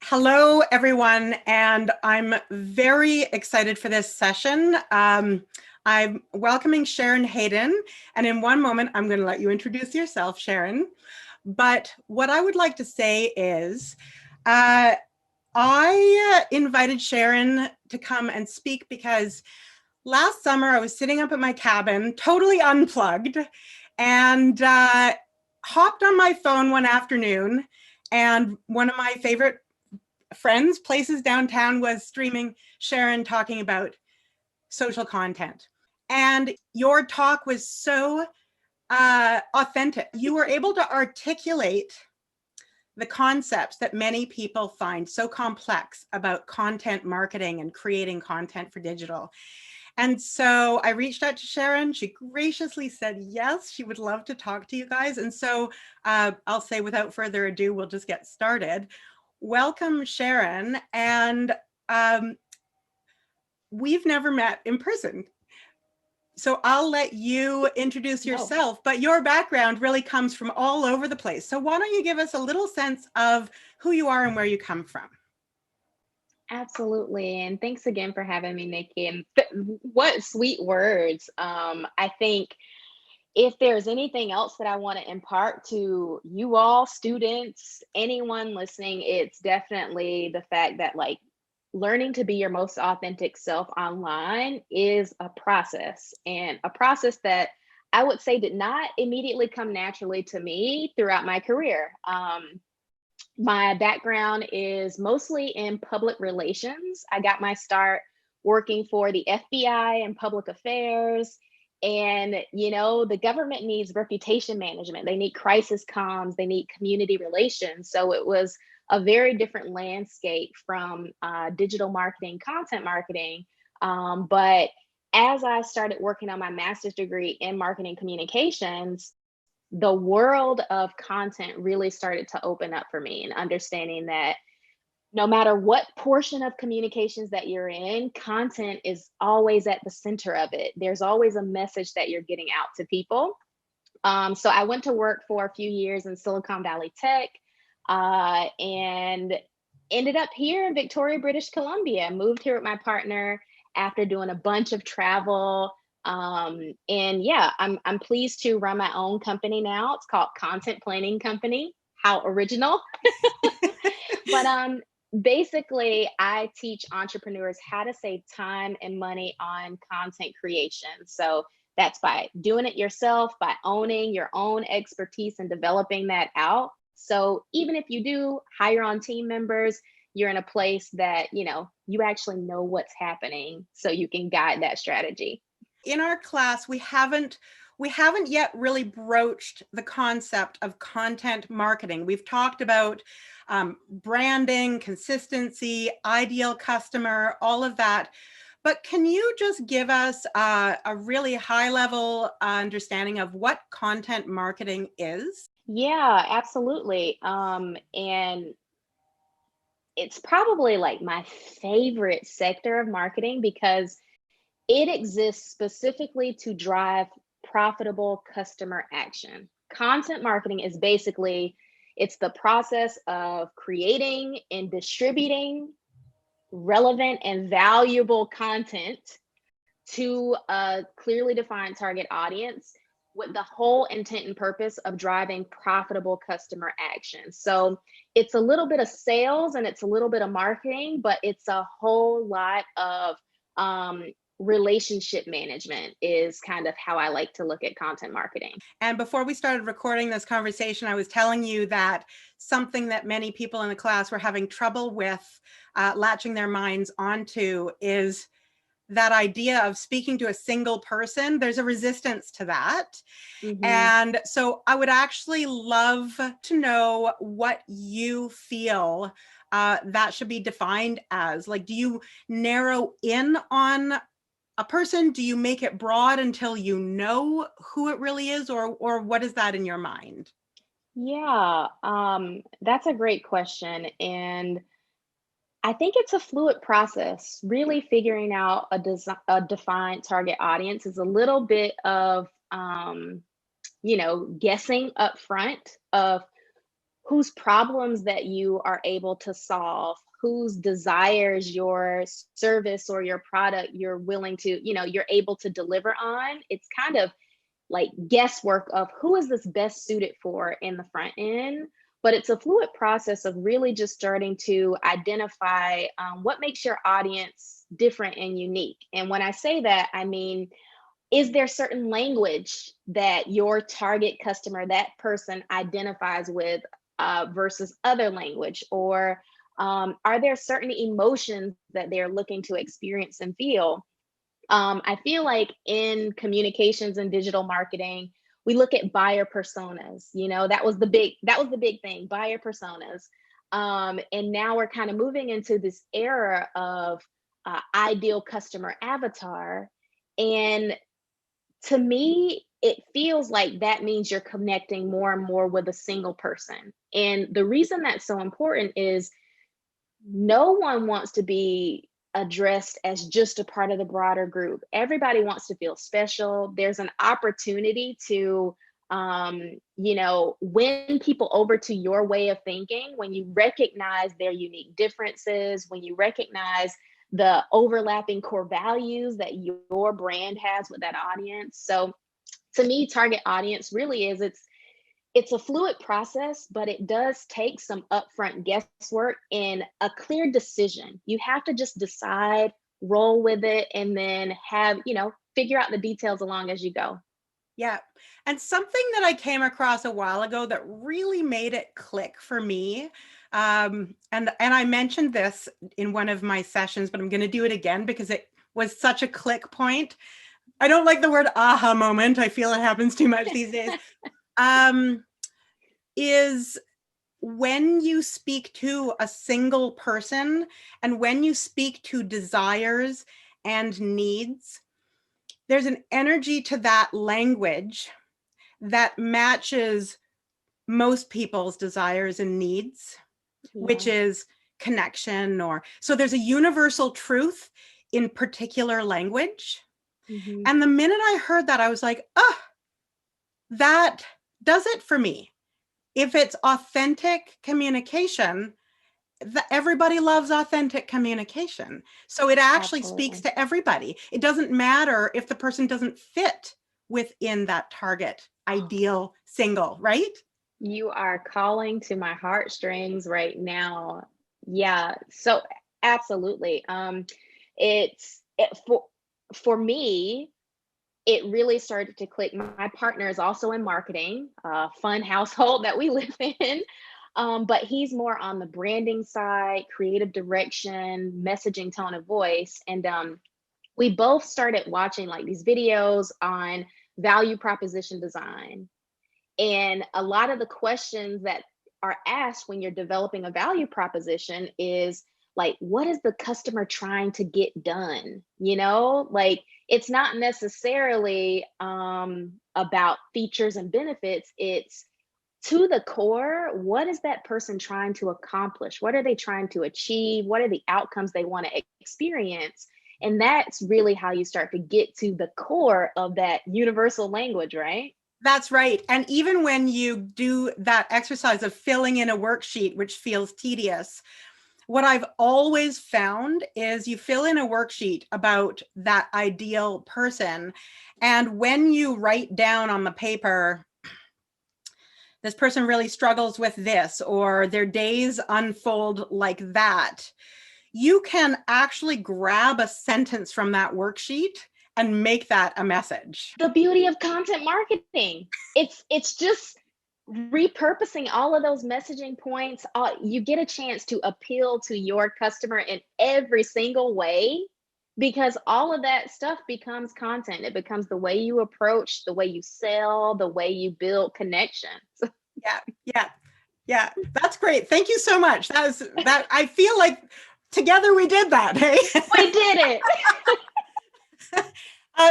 Hello, everyone, and I'm very excited for this session. I'm welcoming Sharon Hadden, and in one moment, I'm going to let you introduce yourself, Sharon. But what I would like to say is, I invited Sharon to come and speak because last summer I was sitting up at my cabin, totally unplugged, and hopped on my phone one afternoon, and one of my favorite friends places downtown was streaming Sharon talking about social content. And your talk was so authentic. You were able to articulate the concepts that many people find so complex about content marketing and creating content for digital. And so I reached out to Sharon. She graciously said yes, she would love to talk to you guys. And so I'll say without further ado, we'll just get started. Welcome, Sharon. And we've never met in person. So I'll let you introduce yourself, but your background really comes from all over the place. So why don't you give us a little sense of who you are and where you come from? Absolutely. And thanks again for having me, Nikki. And what sweet words. I think if there's anything else that I want to impart to you all, students, anyone listening, it's definitely the fact that learning to be your most authentic self online is a process, and a process that I would say did not immediately come naturally to me throughout my career. My background is mostly in public relations. I got my start working for the FBI and public affairs. And, the government needs reputation management. They need crisis comms, they need community relations. So it was a very different landscape from digital marketing, content marketing. But as I started working on my master's degree in marketing communications, the world of content really started to open up for me, and understanding that no matter what portion of communications that you're in, content is always at the center of it. There's always a message that you're getting out to people. So I went to work for a few years in Silicon Valley Tech, and ended up here in Victoria, British Columbia. Moved here with my partner after doing a bunch of travel. And yeah, I'm pleased to run my own company now. It's called Content Planning Company. How original. But basically, I teach entrepreneurs how to save time and money on content creation. So that's by doing it yourself, by owning your own expertise and developing that out. So even if you do hire on team members, you're in a place that, you actually know what's happening, so you can guide that strategy. In our class, we haven't yet really broached the concept of content marketing. We've talked about branding, consistency, ideal customer, all of that. But can you just give us a really high level understanding of what content marketing is? Yeah, absolutely. And it's probably like my favorite sector of marketing because it exists specifically to drive profitable customer action. Content marketing is basically it's the process of creating and distributing relevant and valuable content to a clearly defined target audience with the whole intent and purpose of driving profitable customer action. So it's a little bit of sales and it's a little bit of marketing, but it's a whole lot of relationship management is kind of how I like to look at content marketing. And before we started recording this conversation, I was telling you that something that many people in the class were having trouble with latching their minds onto is that idea of speaking to a single person. There's a resistance to that. Mm-hmm. And so I would actually love to know what you feel that should be defined as. Like, do you narrow in on a person? Do you make it broad until you know who it really is, or what is that in your mind? Yeah, that's a great question. And I think it's a fluid process. Really figuring out a defined target audience is a little bit of, guessing up front of whose problems that you are able to solve, whose desires your service or your product you're willing to, you're able to deliver on. It's kind of like guesswork of who is this best suited for in the front end. But it's a fluid process of really just starting to identify what makes your audience different and unique. And when I say that, I mean, is there certain language that your target customer, that person identifies with versus other language? Or are there certain emotions that they're looking to experience and feel? I feel like in communications and digital marketing, we look at buyer personas. That was the big thing, buyer personas. And now we're kind of moving into this era of ideal customer avatar. And to me, it feels like that means you're connecting more and more with a single person. And the reason that's so important is no one wants to be addressed as just a part of the broader group. Everybody wants to feel special. There's an opportunity to, win people over to your way of thinking when you recognize their unique differences, when you recognize the overlapping core values that your brand has with that audience. So to me, target audience really is, it's a fluid process, but it does take some upfront guesswork and a clear decision. You have to just decide, roll with it, and then figure out the details along as you go. Yeah. And something that I came across a while ago that really made it click for me, and I mentioned this in one of my sessions, but I'm going to do it again because it was such a click point. I don't like the word aha moment. I feel it happens too much these days. Is when you speak to a single person and when you speak to desires and needs, there's an energy to that language that matches most people's desires and needs, which is connection. So there's a universal truth in particular language. Mm-hmm. And the minute I heard that, I was like, oh, that does it for me. If it's authentic communication, everybody loves authentic communication. So it actually speaks to everybody. It doesn't matter if the person doesn't fit within that target ideal single, right? You are calling to my heartstrings right now. Yeah, so absolutely. For me, it really started to click. My partner is also in marketing, fun household that we live in. But he's more on the branding side, creative direction, messaging, tone of voice. And we both started watching like these videos on value proposition design. And a lot of the questions that are asked when you're developing a value proposition is like, what is the customer trying to get done? Like, it's not necessarily about features and benefits. It's to the core, what is that person trying to accomplish? What are they trying to achieve? What are the outcomes they want to experience? And that's really how you start to get to the core of that universal language, right? That's right. And even when you do that exercise of filling in a worksheet, which feels tedious, what I've always found is you fill in a worksheet about that ideal person. And when you write down on the paper, this person really struggles with this, or their days unfold like that, you can actually grab a sentence from that worksheet and make that a message. The beauty of content marketing. It's just repurposing all of those messaging points. You get a chance to appeal to your customer in every single way, because all of that stuff becomes content. It becomes the way you approach, the way you sell, the way you build connections. Yeah. That's great. Thank you so much. That I feel like together we did that. Hey, we did it.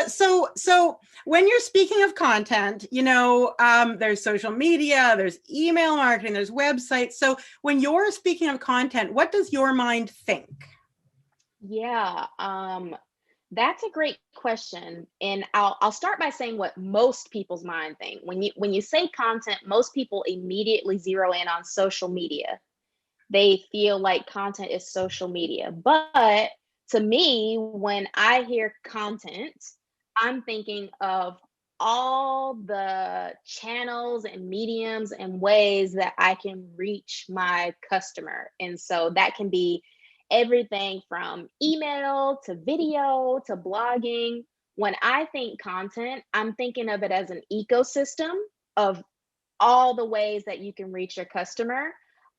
So when you're speaking of content, there's social media, there's email marketing, there's websites. So when you're speaking of content, what does your mind think? Yeah. That's a great question. And I'll start by saying what most people's mind think. When you say content, most people immediately zero in on social media. They feel like content is social media. But to me, when I hear content, I'm thinking of all the channels and mediums and ways that I can reach my customer. And so that can be everything from email to video to blogging. When I think content, I'm thinking of it as an ecosystem of all the ways that you can reach your customer.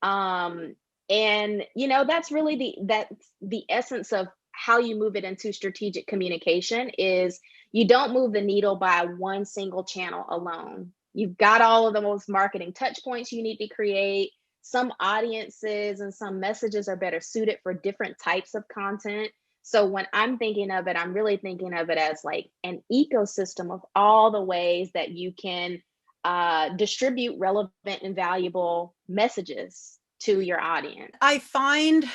And that's really that's the essence of how you move it into strategic communication. Is you don't move the needle by one single channel alone. You've got all of those marketing touch points you need to create. Some audiences and some messages are better suited for different types of content. So when I'm thinking of it, I'm really thinking of it as like an ecosystem of all the ways that you can distribute relevant and valuable messages to your audience. I find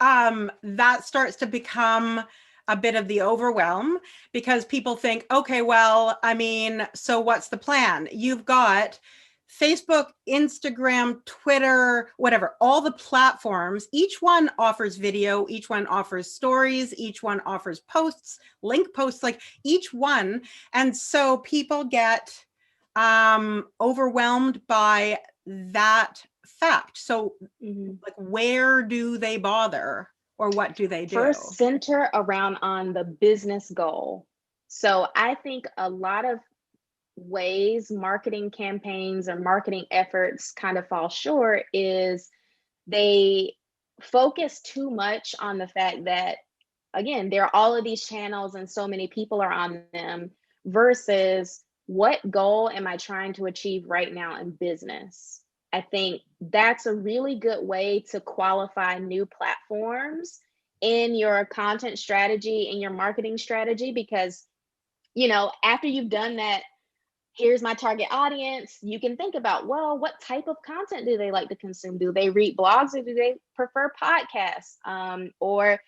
that starts to become a bit of the overwhelm, because people think, okay, well, I mean, so what's the plan? You've got Facebook, Instagram, Twitter, whatever, all the platforms. Each one offers video, each one offers stories, each one offers posts, link posts, like each one. And so people get overwhelmed by that fact. So like, where do they bother, or what do they do? First, center around on the business goal. So I think a lot of ways marketing campaigns or marketing efforts kind of fall short is they focus too much on the fact that, again, there are all of these channels and so many people are on them, versus what goal am I trying to achieve right now in business? I think that's a really good way to qualify new platforms in your content strategy, in your marketing strategy, because, after you've done that, here's my target audience, you can think about, well, what type of content do they like to consume? Do they read blogs, or do they prefer podcasts? Or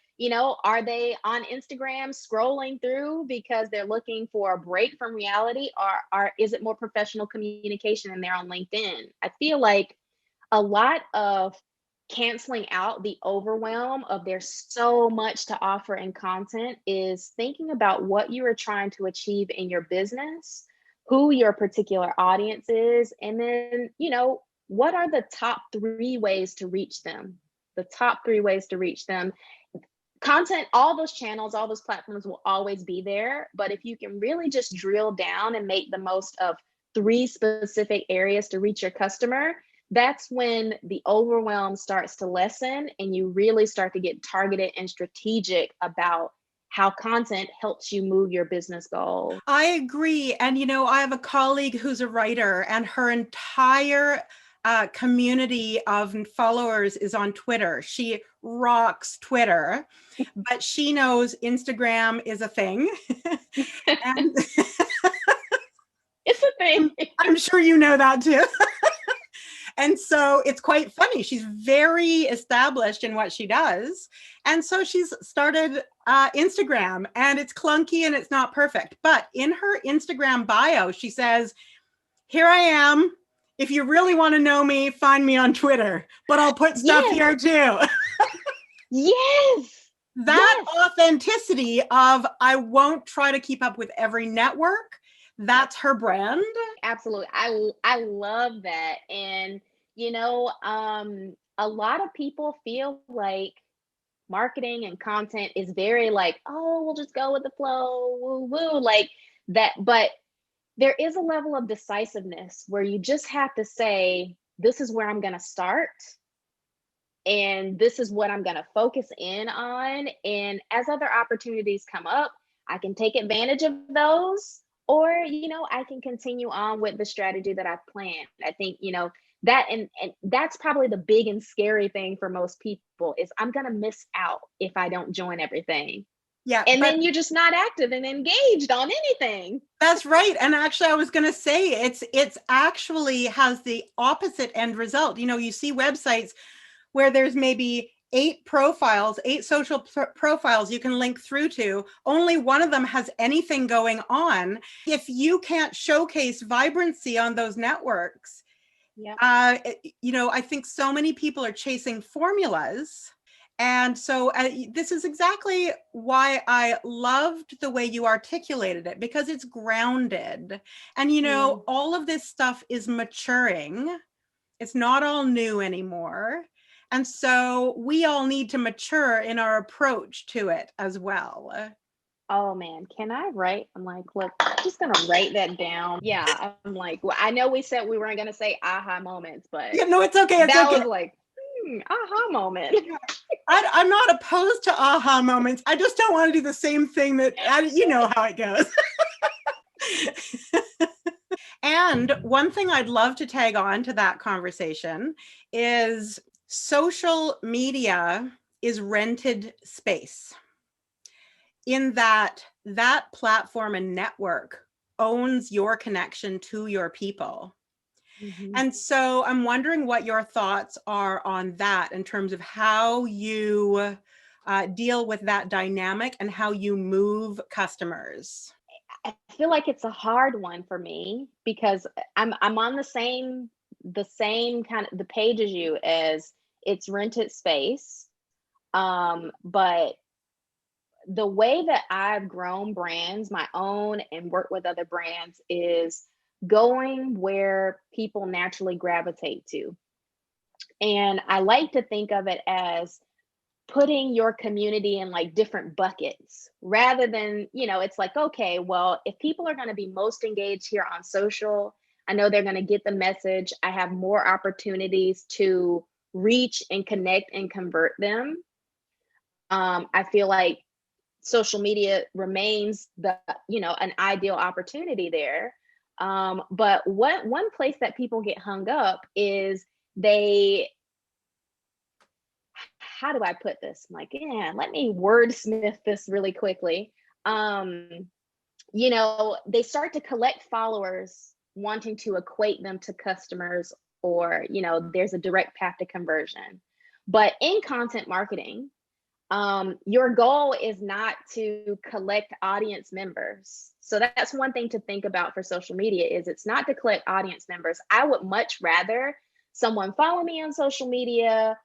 are they on Instagram scrolling through because they're looking for a break from reality, or is it more professional communication and they're on LinkedIn? I feel like a lot of canceling out the overwhelm of there's so much to offer in content is thinking about what you are trying to achieve in your business, who your particular audience is, and then, what are the top 3 ways to reach them? The top 3 ways to reach them. Content, all those channels, all those platforms will always be there. But if you can really just drill down and make the most of 3 specific areas to reach your customer, that's when the overwhelm starts to lessen and you really start to get targeted and strategic about how content helps you move your business goals. I agree. And, I have a colleague who's a writer, and her entire community of followers is on Twitter. She rocks Twitter, but she knows Instagram is a thing. And it's a thing. I'm sure you know that too. And so it's quite funny. She's very established in what she does. And so she's started Instagram, and it's clunky and it's not perfect. But in her Instagram bio, she says, here I am. If you really want to know me, find me on Twitter, but I'll put stuff here too. Yes. That authenticity of, I won't try to keep up with every network. That's her brand. Absolutely. I love that. And, a lot of people feel like marketing and content is very like, oh, we'll just go with the flow, woo woo, like that. But there is a level of decisiveness where you just have to say, this is where I'm going to start. And this is what I'm going to focus in on. And as other opportunities come up, I can take advantage of those, or, I can continue on with the strategy that I've planned. I think, that and that's probably the big and scary thing for most people is I'm going to miss out if I don't join everything. Yeah. And then you're just not active and engaged on anything. That's right. And actually, I was going to say it's actually has the opposite end result. You see websites where there's maybe eight social profiles you can link through to. Only one of them has anything going on. If you can't showcase vibrancy on those networks, Yep. I think so many people are chasing formulas. And so this is exactly why I loved the way you articulated it, because it's grounded. And, all of this stuff is maturing. It's not all new anymore. And so we all need to mature in our approach to it as well. Oh man, can I write? I'm like, look, I'm just gonna write that down. Yeah, I'm like, well, I know we said we weren't gonna say aha moments, but Yeah, no, it's okay. It's that okay. was like, aha moment. I'm not opposed to aha moments. I just don't want to do the same thing that, you know how it goes. And one thing I'd love to tag on to that conversation is social media is rented space, in that platform and network owns your connection to your people. Mm-hmm. And so I'm wondering what your thoughts are on that in terms of how you deal with that dynamic and how you move customers. I feel like it's a hard one for me because I'm on the same kind of the page as you, as it's rented space. But the way that I've grown brands, my own, and work with other brands is going where people naturally gravitate to. And I like to think of it as putting your community in like different buckets rather than, it's like, okay, well, if people are going to be most engaged here on social, I know they're going to get the message. I have more opportunities to reach and connect and convert them. I feel like social media remains an ideal opportunity there. But one place that people get hung up is how do I put this? I'm like, yeah, let me wordsmith this really quickly. They start to collect followers wanting to equate them to customers, or, there's a direct path to conversion. But in content marketing, your goal is not to collect audience members. So that's one thing to think about for social media, is it's not to collect audience members. I would much rather someone follow me on social media,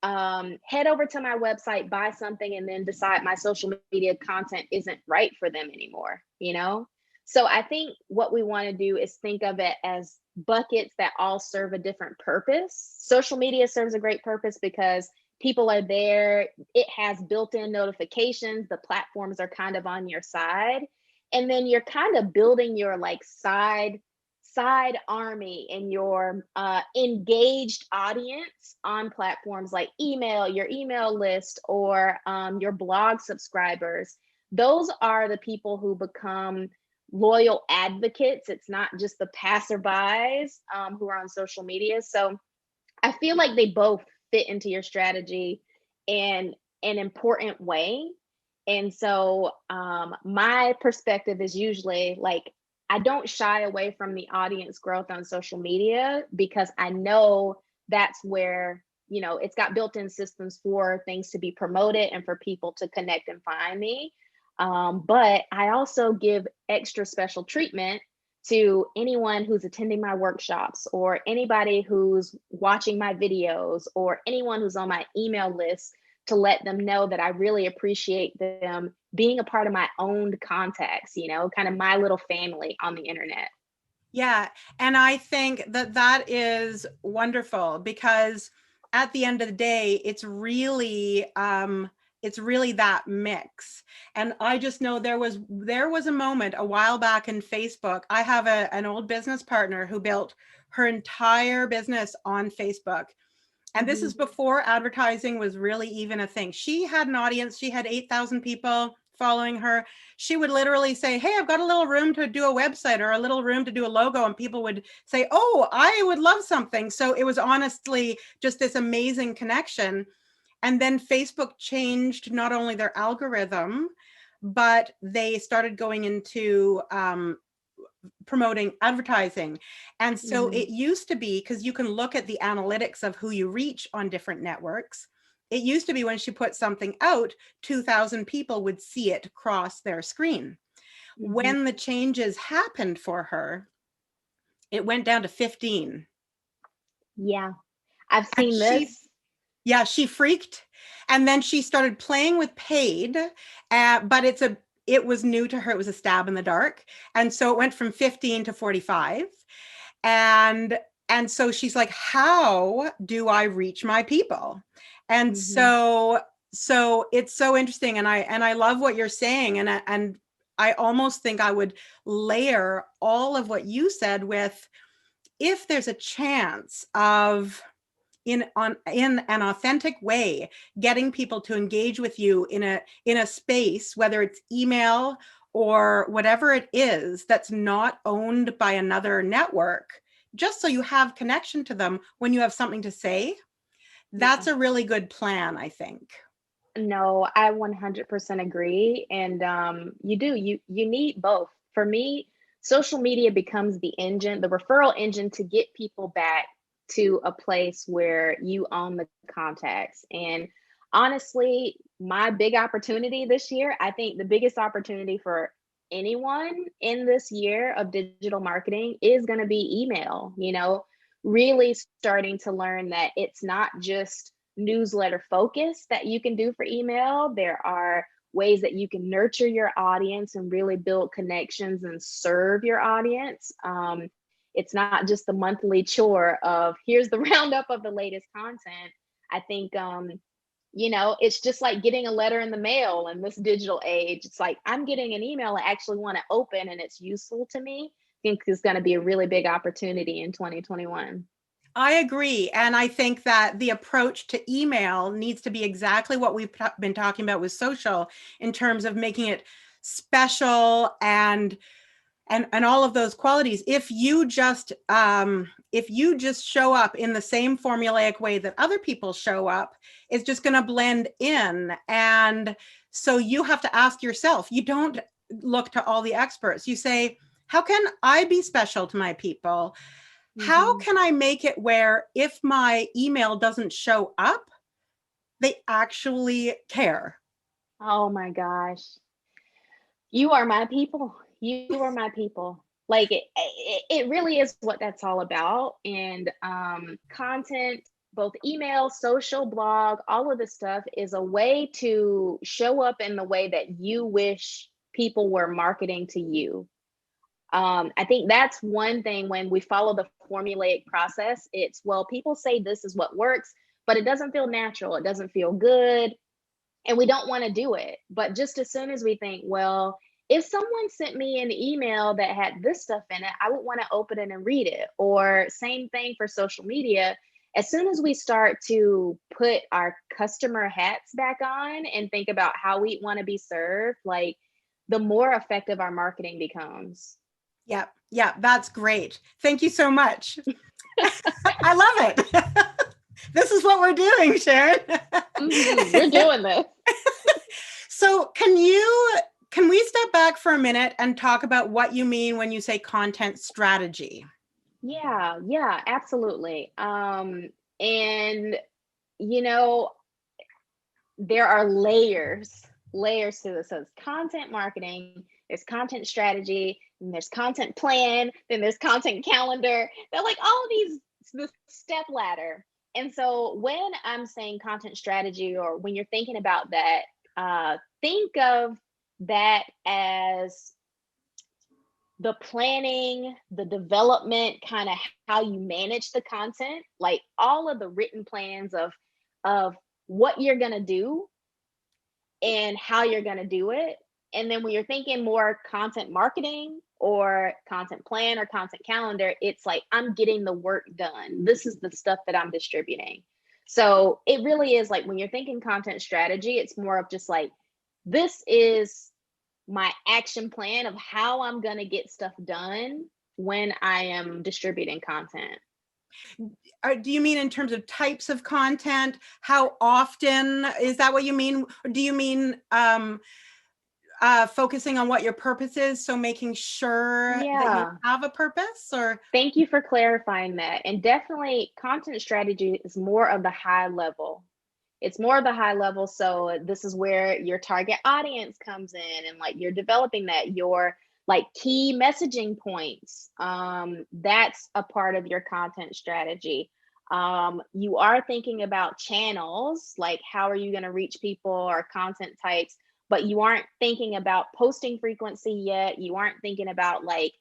head over to my website, buy something, and then decide my social media content isn't right for them anymore, So I think what we want to do is think of it as buckets that all serve a different purpose. Social media serves a great purpose because people are there. It has built-in notifications. The platforms are kind of on your side. And then you're kind of building your like side army and your engaged audience on platforms like your email list, or your blog subscribers. Those are the people who become loyal advocates. It's not just the passerbys who are on social media. So I feel like they both fit into your strategy in an important way. And so my perspective is usually like, I don't shy away from the audience growth on social media, because I know that's where, it's got built-in systems for things to be promoted and for people to connect and find me. But I also give extra special treatment to anyone who's attending my workshops, or anybody who's watching my videos, or anyone who's on my email list, to let them know that I really appreciate them being a part of my owned contacts, kind of my little family on the internet. Yeah. And I think that is wonderful, because at the end of the day, it's really that mix. And I just know there was a moment a while back in Facebook. I have an old business partner who built her entire business on Facebook. And this is before advertising was really even a thing. She had an audience. She had 8,000 people following her. She would literally say, hey, I've got a little room to do a website, or a little room to do a logo. And people would say, oh, I would love something. So it was honestly just this amazing connection. And then Facebook changed not only their algorithm, but they started going into promoting advertising. And so it used to be, because you can look at the analytics of who you reach on different networks, it used to be when she put something out, 2,000 people would see it cross their screen. Mm-hmm. When the changes happened for her, it went down to 15. Yeah, I've seen this. Yeah, she freaked. And then she started playing with paid, but it was new to her. It was a stab in the dark. And so it went from 15 to 45. And so she's like, how do I reach my people? And Mm-hmm. so it's so interesting. And I love what you're saying. And I almost think I would layer all of what you said with, if there's a chance of, in an authentic way, getting people to engage with you in a space, whether it's email or whatever it is, that's not owned by another network, just so you have connection to them when you have something to say. That's Yeah. a really good plan, I think. No, I 100% agree. And you need both. For me, social media becomes the engine, the referral engine to get people back to a place where you own the contacts. And honestly, my big opportunity this year, I think the biggest opportunity for anyone in this year of digital marketing is going to be email, really starting to learn that it's not just newsletter focus that you can do for email. There are ways that you can nurture your audience and really build connections and serve your audience. It's not just the monthly chore of here's the roundup of the latest content. I think, it's just like getting a letter in the mail in this digital age. It's like, I'm getting an email I actually want to open and it's useful to me. I think is going to be a really big opportunity in 2021. I agree. And I think that the approach to email needs to be exactly what we've been talking about with social, in terms of making it special and all of those qualities. If you just show up in the same formulaic way that other people show up, it's just going to blend in. And so you have to ask yourself, you don't look to all the experts. You say, how can I be special to my people? How Mm-hmm. can I make it where if my email doesn't show up, they actually care? Oh my gosh. You are my people. You are my people. Like it really is what that's all about. And content, both email, social, blog, all of this stuff is a way to show up in the way that you wish people were marketing to you. I think that's one thing when we follow the formulaic process. It's, well, people say this is what works, but it doesn't feel natural. It doesn't feel good. And we don't want to do it. But just as soon as we think, well, if someone sent me an email that had this stuff in it, I would want to open it and read it. Or same thing for social media. As soon as we start to put our customer hats back on and think about how we want to be served, like the more effective our marketing becomes. Yeah, yeah, that's great. Thank you so much. I love it. This is what we're doing, Sharon. Mm-hmm. We're doing this. So can we step back for a minute and talk about what you mean when you say content strategy? Yeah, absolutely. And you know, there are layers to this. So it's content marketing, there's content strategy, and there's content plan, then there's content calendar. They're like all of these, this step ladder. And so when I'm saying content strategy, or when you're thinking about that, think of that as the planning, the development, kind of how you manage the content, like all of the written plans of what you're going to do and how you're going to do it. And then when you're thinking more content marketing or content plan or content calendar, it's like, I'm getting the work done. This is the stuff that I'm distributing. So it really is like, when you're thinking content strategy, it's more of just like, this is my action plan of how I'm going to get stuff done when I am distributing content. Do you mean in terms of types of content? How often? Is that what you mean? Or do you mean focusing on what your purpose is? So making sure that you Yeah. have a purpose? Or Thank you for clarifying that. And definitely content strategy is more of the high level. It's more of the high level. So this is where your target audience comes in, and like you're developing that, your like key messaging points. That's a part of your content strategy. You are thinking about channels, like how are you going to reach people, or content types, but you aren't thinking about posting frequency yet. You aren't thinking about like,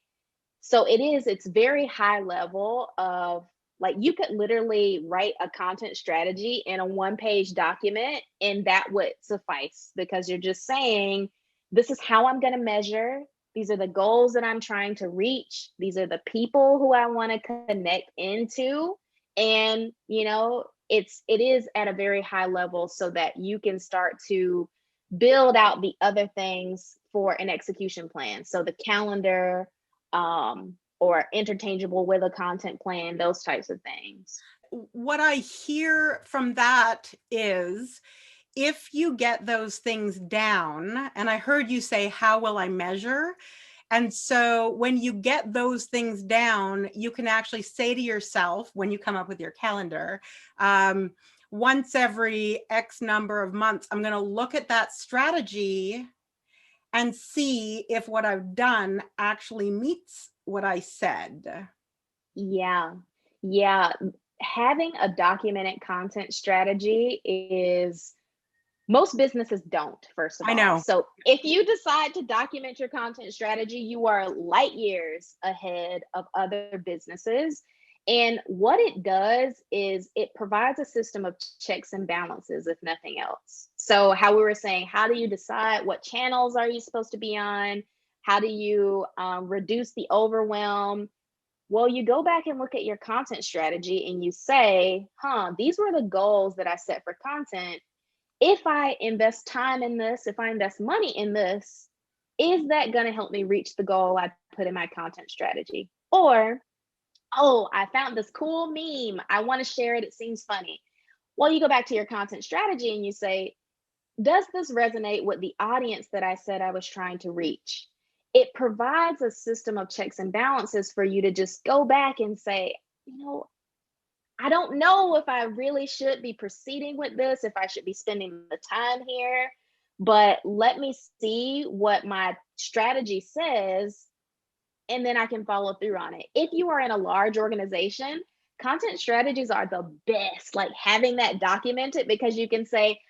so it's very high level of like, you could literally write a content strategy in a 1-page document and that would suffice, because you're just saying, this is how I'm going to measure. These are the goals that I'm trying to reach. These are the people who I want to connect into. And, it is at a very high level so that you can start to build out the other things for an execution plan. So the calendar, or interchangeable with a content plan, those types of things. What I hear from that is, if you get those things down, and I heard you say, how will I measure? And so when you get those things down, you can actually say to yourself, when you come up with your calendar, once every X number of months, I'm going to look at that strategy and see if what I've done actually meets what I said. Yeah. Yeah. Having a documented content strategy is, most businesses don't, first of I all. know. So if you decide to document your content strategy, you are light years ahead of other businesses. And what it does is it provides a system of checks and balances, if nothing else. So how we were saying, how do you decide what channels are you supposed to be on? How do you reduce the overwhelm? Well, you go back and look at your content strategy and you say, these were the goals that I set for content. If I invest time in this, if I invest money in this, is that going to help me reach the goal I put in my content strategy? Or, oh, I found this cool meme, I want to share it, it seems funny. Well, you go back to your content strategy and you say, does this resonate with the audience that I said I was trying to reach? It provides a system of checks and balances for you to just go back and say, I don't know if I really should be proceeding with this, if I should be spending the time here, but let me see what my strategy says, and then I can follow through on it. If you are in a large organization, content strategies are the best, like having that documented, because you can say,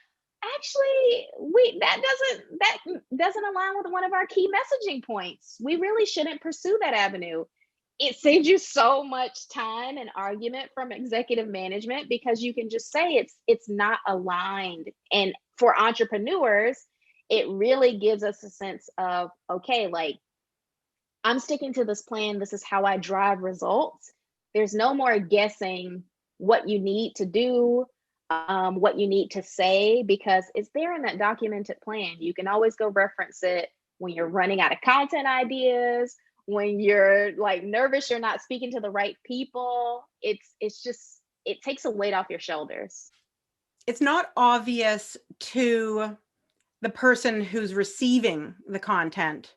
actually, that doesn't align with one of our key messaging points. We really shouldn't pursue that avenue. It saves you so much time and argument from executive management, because you can just say it's not aligned. And for entrepreneurs, it really gives us a sense of, okay, like, I'm sticking to this plan. This is how I drive results. There's no more guessing what you need to do, what you need to say, because it's there in that documented plan. You can always go reference it when you're running out of content ideas, when you're like nervous, you're not speaking to the right people. It's just, it takes a weight off your shoulders. It's not obvious to the person who's receiving the content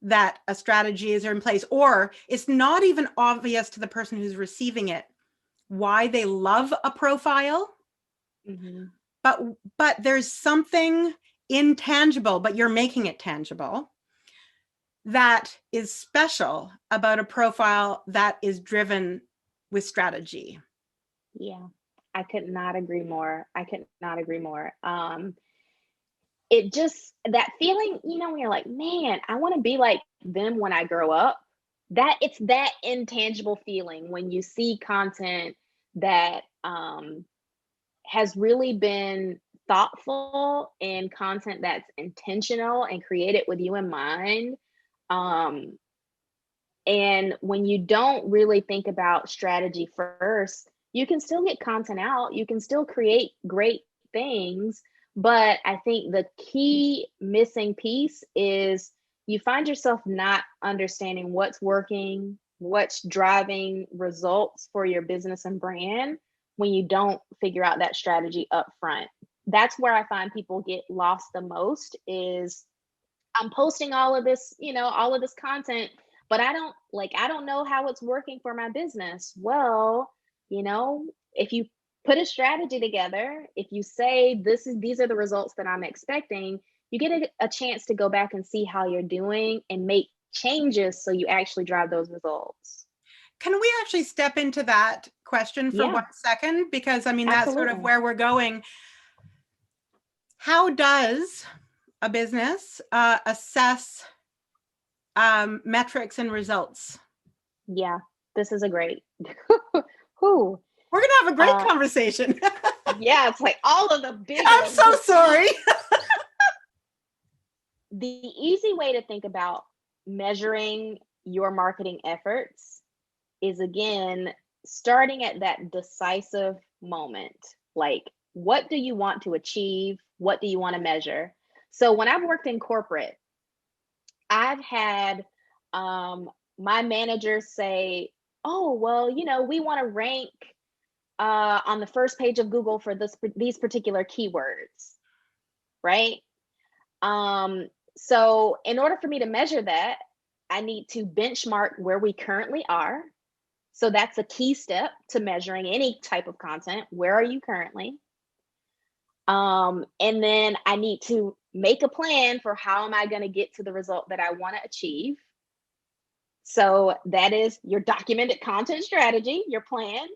that a strategy is in place, or it's not even obvious to the person who's receiving it why they love a profile. Mm-hmm. But there's something intangible, but you're making it tangible, that is special about a profile that is driven with strategy. Yeah, I could not agree more. I could not agree more. It just, that feeling, when you're like, man, I want to be like them when I grow up. That it's that intangible feeling when you see content that has really been thoughtful, and content that's intentional and created with you in mind. Um, and when you don't really think about strategy first, you can still get content out, you can still create great things. But I think the key missing piece is you find yourself not understanding what's working, what's driving results for your business and brand, when you don't figure out that strategy up front. That's where I find people get lost the most, is I'm posting all of this, all of this content, but I don't know how it's working for my business. Well, if you put a strategy together. If you say these are the results that I'm expecting, you get a chance to go back and see how you're doing and make changes so you actually drive those results. Can we actually step into that question for Yeah, 1 second? Because I mean, that's sort of absolutely. where we're going. How does a business assess metrics and results? Yeah, this is a great. Who? We're going to have a great Uh, conversation. yeah, it's like all of the big I'm ones. so sorry. The easy way to think about measuring your marketing efforts is, again, starting at that decisive moment. Like, what do you want to achieve? What do you want to measure? So when I've worked in corporate, I've had my managers say, "Oh, well, we want to rank on the first page of Google for these particular keywords," right? So in order for me to measure that, I need to benchmark where we currently are. So that's a key step to measuring any type of content. Where are you currently? And then I need to make a plan for how am I going to get to the result that I want to achieve. So that is your documented content strategy, your plan.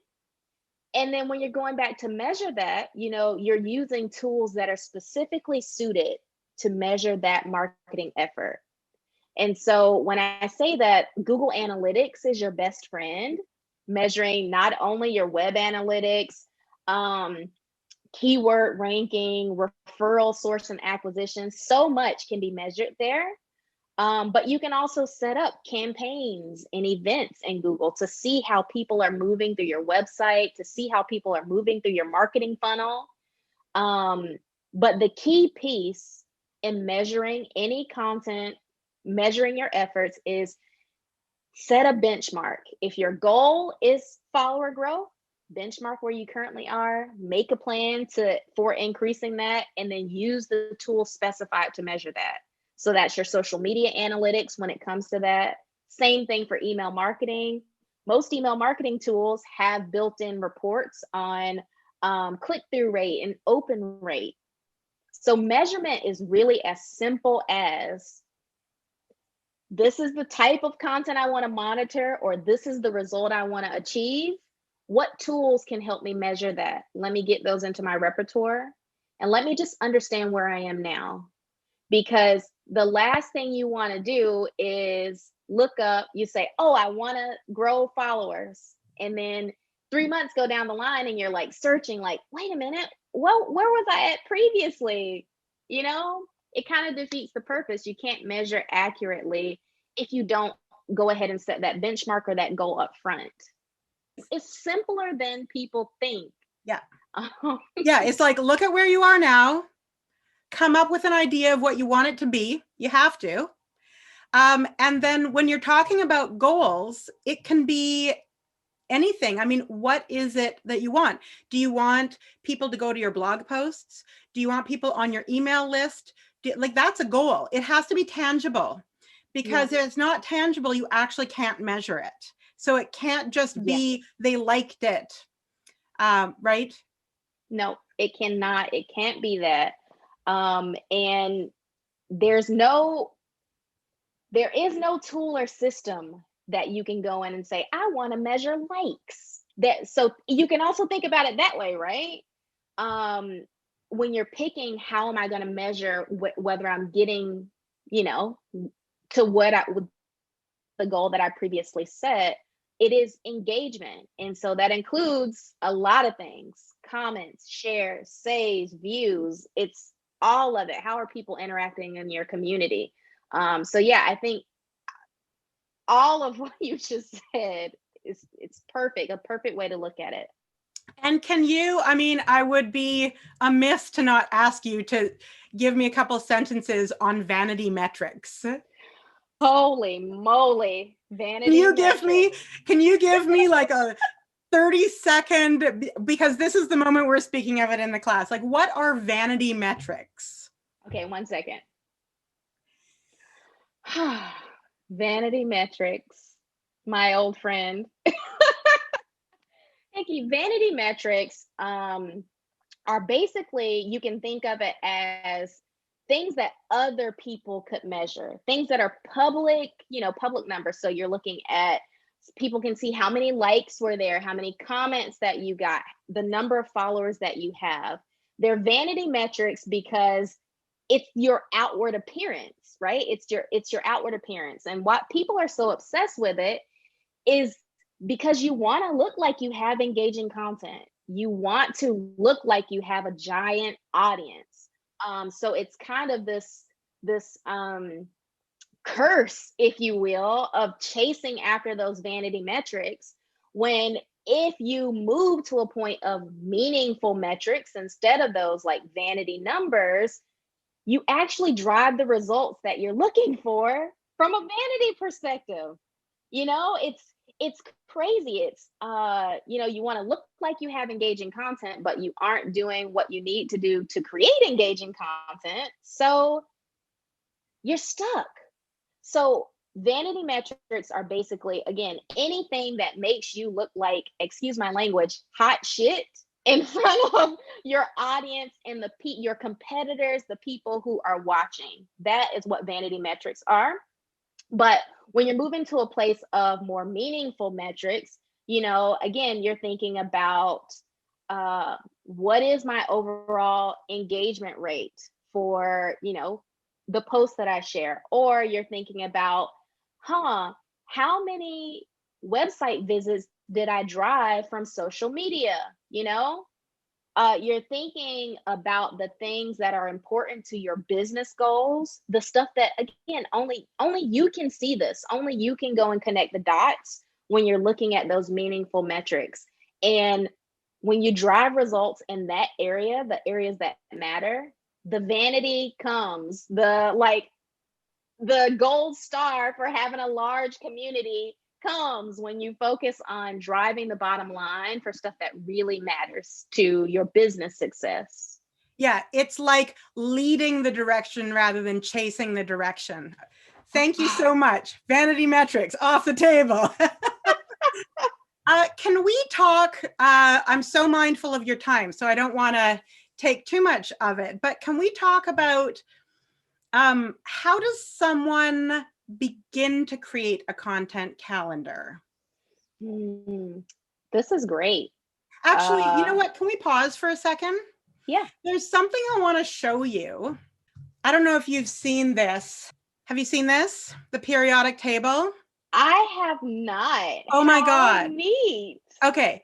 And then when you're going back to measure that, you're using tools that are specifically suited to measure that marketing effort. And so when I say that, Google Analytics is your best friend, measuring not only your web analytics, keyword ranking, referral source and acquisition. So much can be measured there. But you can also set up campaigns and events in Google to see how people are moving through your website, to see how people are moving through your marketing funnel. But the key piece in measuring any content, measuring your efforts, is set a benchmark. If your goal is follower growth, benchmark where you currently are, make a plan for increasing that, and then use the tools specified to measure that. So that's your social media analytics when it comes to that. Same thing for email marketing. Most email marketing tools have built-in reports on click-through rate and open rate. So measurement is really as simple as, this is the type of content I want to monitor, or this is the result I want to achieve. What tools can help me measure that? Let me get those into my repertoire, and let me just understand where I am now. Because the last thing you want to do is look up, you say, "Oh, I want to grow followers." And then 3 months go down the line and you're like searching, like, wait a minute, well, where was I at previously? It kind of defeats the purpose. You can't measure accurately if you don't go ahead and set that benchmark or that goal up front. It's simpler than people think. Yeah. Yeah. It's like, look at where you are now, come up with an idea of what you want it to be. You have to. And then when you're talking about goals, it can be anything. I mean, what is it that you want? Do you want people to go to your blog posts? Do you want people on your email list? That's a goal. It has to be tangible, because if it's not tangible, you actually can't measure it. So it can't just be they liked it, right? No, it cannot. It can't be that. And there is no tool or system that you can go in and say, I want to measure likes. So you can also think about it that way, right? When you're picking, how am I going to measure whether I'm getting, to the goal that I previously set, it is engagement. And so that includes a lot of things: comments, shares, saves, views. It's all of it. How are people interacting in your community? So yeah, I think all of what you just said it's perfect, a perfect way to look at it. And I would be amiss to not ask you to give me a couple sentences on vanity metrics. Holy moly, vanity Can you give me like a 30-second, because this is the moment we're speaking of it in the class. Like, what are vanity metrics? Okay, 1 second. Vanity metrics, my old friend. you. Vanity metrics are basically, you can think of it as things that other people could measure, things that are public, public numbers. So you're looking at, people can see how many likes were there, how many comments that you got, the number of followers that you have. They're vanity metrics because it's your outward appearance, right? It's your outward appearance. And what people are so obsessed with it is because you want to look like you have engaging content. You want to look like you have a giant audience. So it's kind of this curse, if you will, of chasing after those vanity metrics, when if you move to a point of meaningful metrics instead of those like vanity numbers, you actually drive the results that you're looking for from a vanity perspective. It's crazy. It's you want to look like you have engaging content, but you aren't doing what you need to do to create engaging content, so you're stuck. So vanity metrics are basically, again, anything that makes you look like, excuse my language, hot shit in front of your audience and your competitors, the people who are watching. That is what vanity metrics are. But when you're moving to a place of more meaningful metrics, again, you're thinking about what is my overall engagement rate for, the posts that I share, or you're thinking about, how many website visits did I drive from social media? You're thinking about the things that are important to your business goals, the stuff that, again, only you can see this, only you can go and connect the dots when you're looking at those meaningful metrics. And when you drive results in that area, the areas that matter, the vanity comes, the gold star for having a large community comes when you focus on driving the bottom line for stuff that really matters to your business success. Yeah, it's like leading the direction rather than chasing the direction. Thank you so much. Vanity metrics off the table. Can we talk? I'm so mindful of your time, so I don't want to take too much of it, but can we talk about how does someone begin to create a content calendar? This is great. Actually, you know what? Can we pause for a second? Yeah. There's something I want to show you. I don't know if you've seen this. Have you seen this? The periodic table? I have not. Oh my God. Neat. Okay.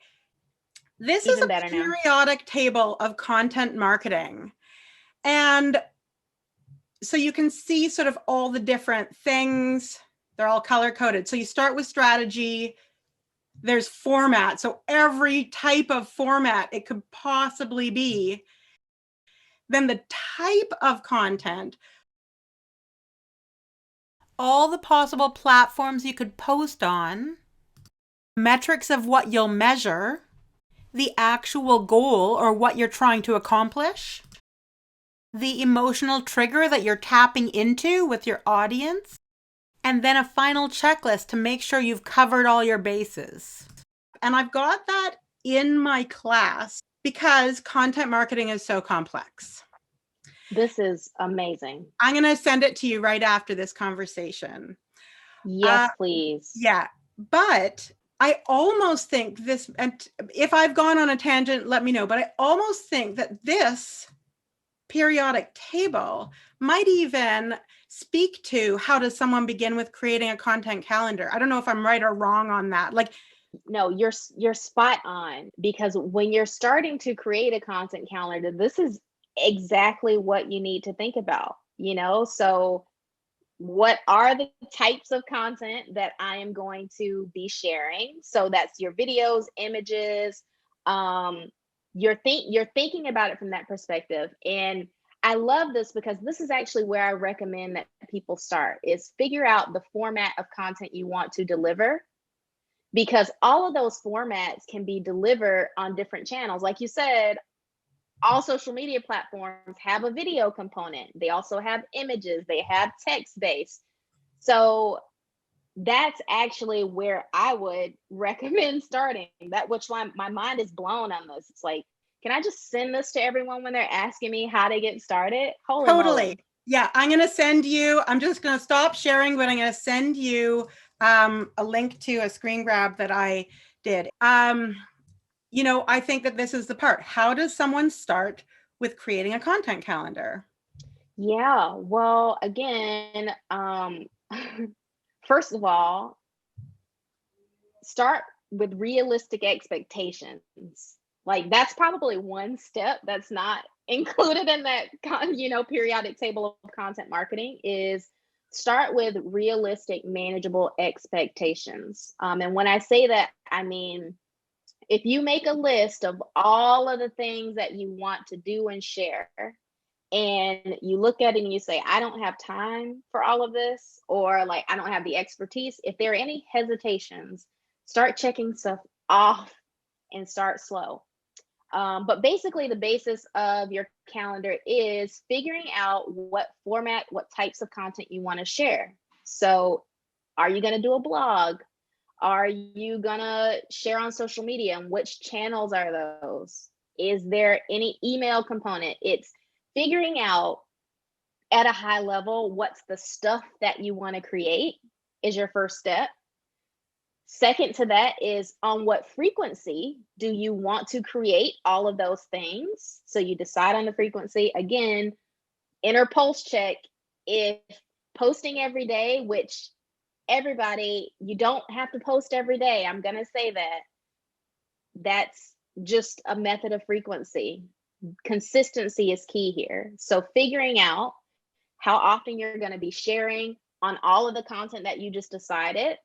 This Even is a periodic table of content marketing. And so you can see sort of all the different things. They're all color coded. So you start with strategy. There's format. So every type of format it could possibly be. Then the type of content. All the possible platforms you could post on. Metrics of what you'll measure. The actual goal or what you're trying to accomplish. The emotional trigger that you're tapping into with your audience, and then a final checklist to make sure you've covered all your bases. And I've got that in my class because content marketing is so complex. This is amazing. I'm going to send it to you right after this conversation. Yes, please. Yeah, but I almost think this, and if I've gone on a tangent, let me know, but I almost think that this periodic table might even speak to how does someone begin with creating a content calendar. I don't know if I'm right or wrong on that. No, you're spot on, because when you're starting to create a content calendar, this is exactly what you need to think about, so what are the types of content that I am going to be sharing? So that's your videos, images, you're thinking about it from that perspective. And I love this because this is actually where I recommend that people start, is figure out the format of content you want to deliver, because all of those formats can be delivered on different channels. Like you said, all social media platforms have a video component. They also have images, they have text-based. So that's actually where I would recommend starting. That which my mind is blown on this. It's like, can I just send this to everyone when they're asking me how to get started? Holy Totally. moly. Yeah, I'm going to send you, I'm just going to stop sharing, but I'm going to send you a link to a screen grab that I did. I think that this is the part. How does someone start with creating a content calendar? Yeah, well, again, first of all, start with realistic expectations. Like that's probably one step that's not included in that periodic table of content marketing is start with realistic, manageable expectations. And when I say that, I mean if you make a list of all of the things that you want to do and share, and you look at it and you say, I don't have time for all of this, or like, I don't have the expertise. If there are any hesitations, start checking stuff off and start slow. But basically, the basis of your calendar is figuring out what format, what types of content you want to share. So, are you going to do a blog? Are you going to share on social media? And which channels are those? Is there any email component? It's figuring out at a high level what's the stuff that you want to create is your first step. Second to that is on what frequency do you want to create all of those things? So you decide on the frequency. Again, inner pulse check. If posting every day, which everybody, you don't have to post every day. I'm going to say that. That's just a method of frequency. Consistency is key here. So figuring out how often you're going to be sharing on all of the content that you just decided.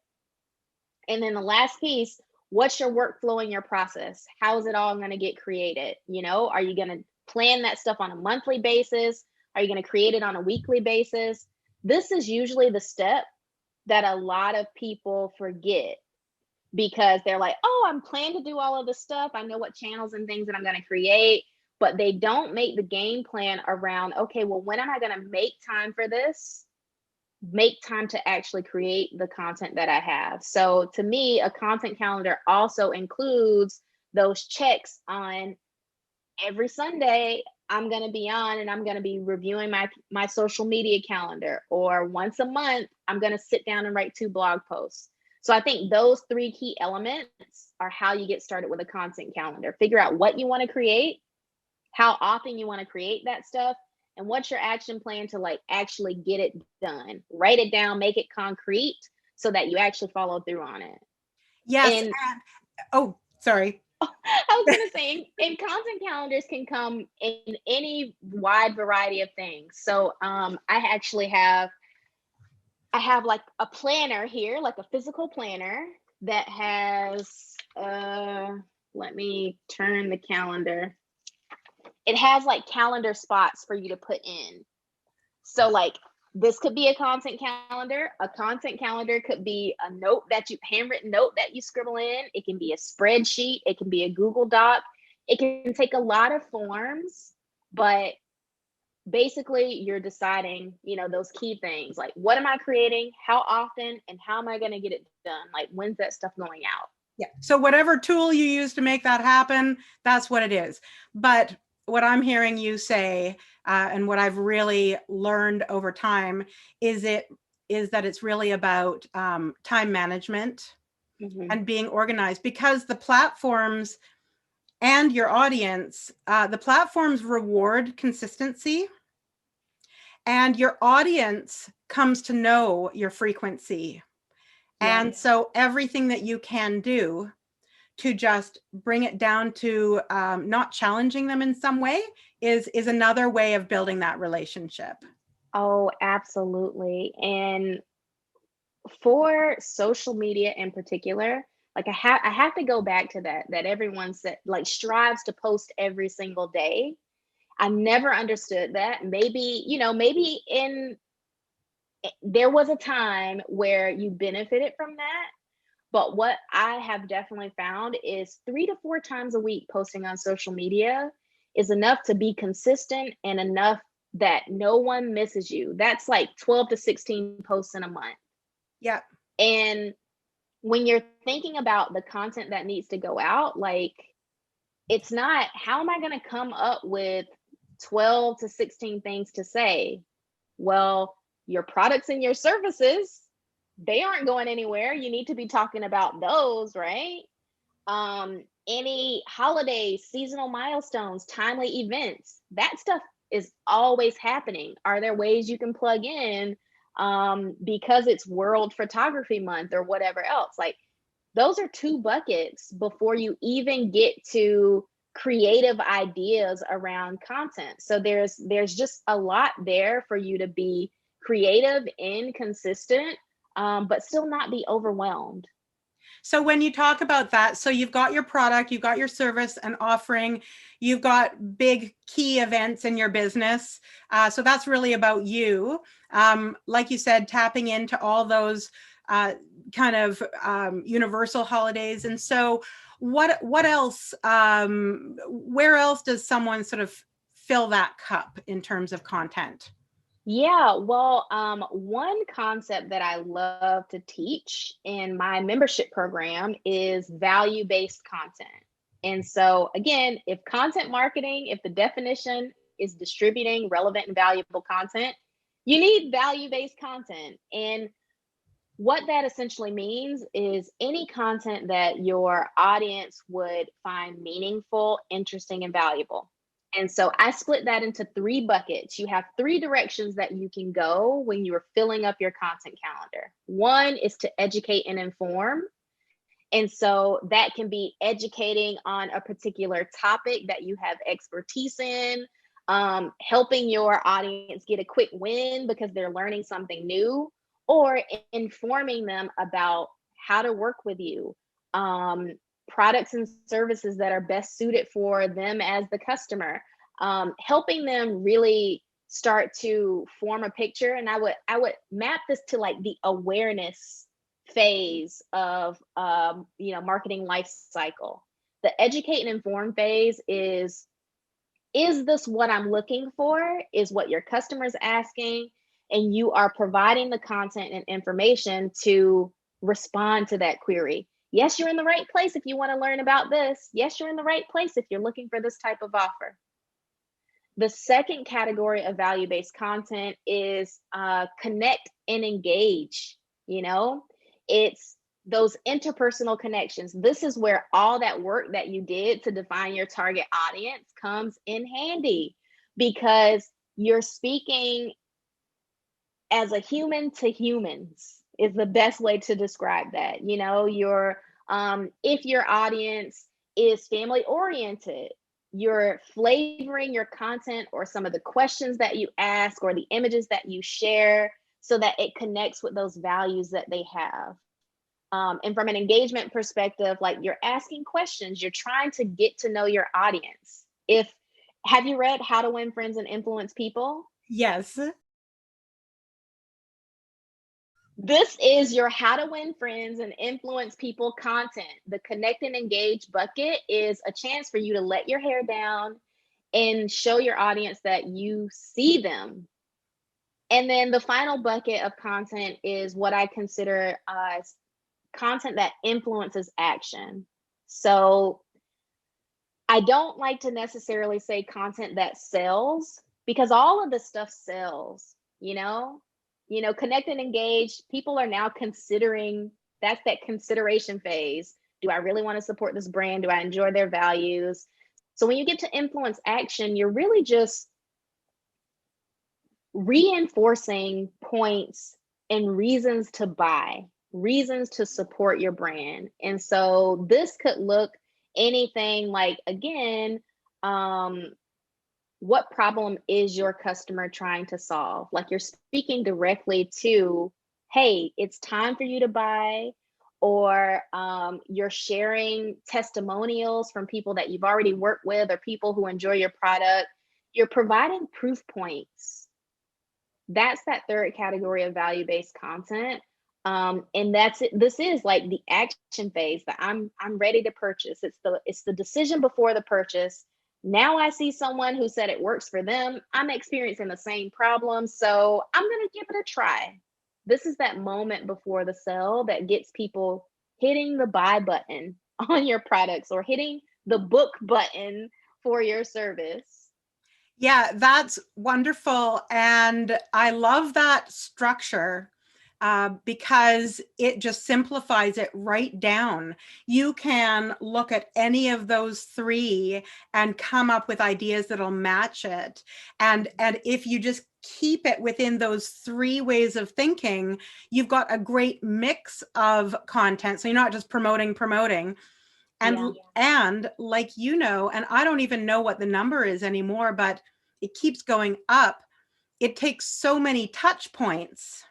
And then the last piece, what's your workflow and your process? How is it all going to get created? Are you going to plan that stuff on a monthly basis? Are you going to create it on a weekly basis? This is usually the step that a lot of people forget because they're like, oh, I'm planning to do all of this stuff. I know what channels and things that I'm going to create, but they don't make the game plan around, okay, well, when am I going to make time for this? Make time to actually create the content that I have. So to me, a content calendar also includes those checks on every Sunday. I'm going to be on and I'm going to be reviewing my social media calendar, or once a month, I'm going to sit down and write 2 blog posts. So I think those 3 key elements are how you get started with a content calendar. Figure out what you want to create, how often you want to create that stuff, and what's your action plan to like actually get it done. Write it down, make it concrete so that you actually follow through on it. Yes. And oh, sorry. I was going to say, and content calendars can come in any wide variety of things. So I have like a planner here, like a physical planner that has, let me turn the calendar. It has like calendar spots for you to put in. So like this could be a content calendar. A content calendar could be a handwritten note that you scribble in. It can be a spreadsheet. It can be a Google Doc. It can take a lot of forms, but basically you're deciding, those key things like what am I creating, how often, and how am I going to get it done? Like when's that stuff going out? Yeah. So whatever tool you use to make that happen, that's what it is. But what I'm hearing you say, and what I've really learned over time is that it's really about time management and being organized, because the platforms and your audience, the platforms reward consistency, and your audience comes to know your frequency. Yeah. And so everything that you can do to just bring it down to not challenging them in some way is another way of building that relationship. Oh, absolutely. And for social media in particular, like I have to go back to that everyone said like strives to post every single day. I never understood that. Maybe there was a time where you benefited from that. But what I have definitely found is 3 to 4 times a week posting on social media is enough to be consistent and enough that no one misses you. That's like 12 to 16 posts in a month. Yeah. And when you're thinking about the content that needs to go out, like, it's not, how am I going to come up with 12 to 16 things to say? Well, your products and your services, they aren't going anywhere. You need to be talking about those, right? Any holidays, seasonal milestones, timely events, that stuff is always happening. Are there ways you can plug in because it's World Photography Month or whatever else? Like, those are two buckets before you even get to creative ideas around content. So there's just a lot there for you to be creative and consistent, but still not be overwhelmed. So when you talk about that, so you've got your product, you've got your service and offering, you've got big key events in your business. So that's really about you. Like you said, tapping into all those kind of universal holidays. And so what else, where else does someone sort of fill that cup in terms of content? Yeah, well, one concept that I love to teach in my membership program is value-based content. And so, again, if content marketing, if the definition is distributing relevant and valuable content, you need value-based content. And what that essentially means is any content that your audience would find meaningful, interesting, and valuable. And so I split that into three buckets. You have three directions that you can go when you are filling up your content calendar. One is to educate and inform. And so that can be educating on a particular topic that you have expertise in, helping your audience get a quick win because they're learning something new, or informing them about how to work with you, products and services that are best suited for them as the customer, helping them really start to form a picture. And I would map this to like the awareness phase of marketing life cycle. The educate and inform phase is this what I'm looking for? Is what your customer's asking? And you are providing the content and information to respond to that query. Yes, you're in the right place if you want to learn about this. Yes, you're in the right place if you're looking for this type of offer. The second category of value-based content is connect and engage. It's those interpersonal connections. This is where all that work that you did to define your target audience comes in handy, because you're speaking as a human to humans is the best way to describe that. If your audience is family oriented, you're flavoring your content or some of the questions that you ask or the images that you share so that it connects with those values that they have. And from an engagement perspective, like, you're asking questions, you're trying to get to know your audience. Have you read How to Win Friends and Influence People? Yes. This is your How to Win Friends and Influence People content. The connect and engage bucket is a chance for you to let your hair down and show your audience that you see them. And then the final bucket of content is what I consider content that influences action. So I don't like to necessarily say content that sells, because all of this stuff sells, connect and engage. People are now considering, that's that consideration phase. Do I really want to support this brand? Do I enjoy their values? So when you get to influence action, you're really just reinforcing points and reasons to buy, reasons to support your brand. And so this could look anything like, again, what problem is your customer trying to solve? Like, you're speaking directly to, hey, it's time for you to buy, or you're sharing testimonials from people that you've already worked with or people who enjoy your product. You're providing proof points. That's that third category of value-based content. And that's it. This is like the action phase, that I'm ready to purchase. It's the decision before the purchase. Now I see someone who said it works for them. I'm experiencing the same problem, so I'm going to give it a try. this is that moment before the sale that gets people hitting the buy button on your products or hitting the book button for your service. Yeah, that's wonderful. And I love that structure because it just simplifies it right down. You can look at any of those three and come up with ideas that'll match it. And if you just keep it within those three ways of thinking, you've got a great mix of content. So you're not just promoting. And like, and I don't even know what the number is anymore, but it keeps going up. It takes so many touch points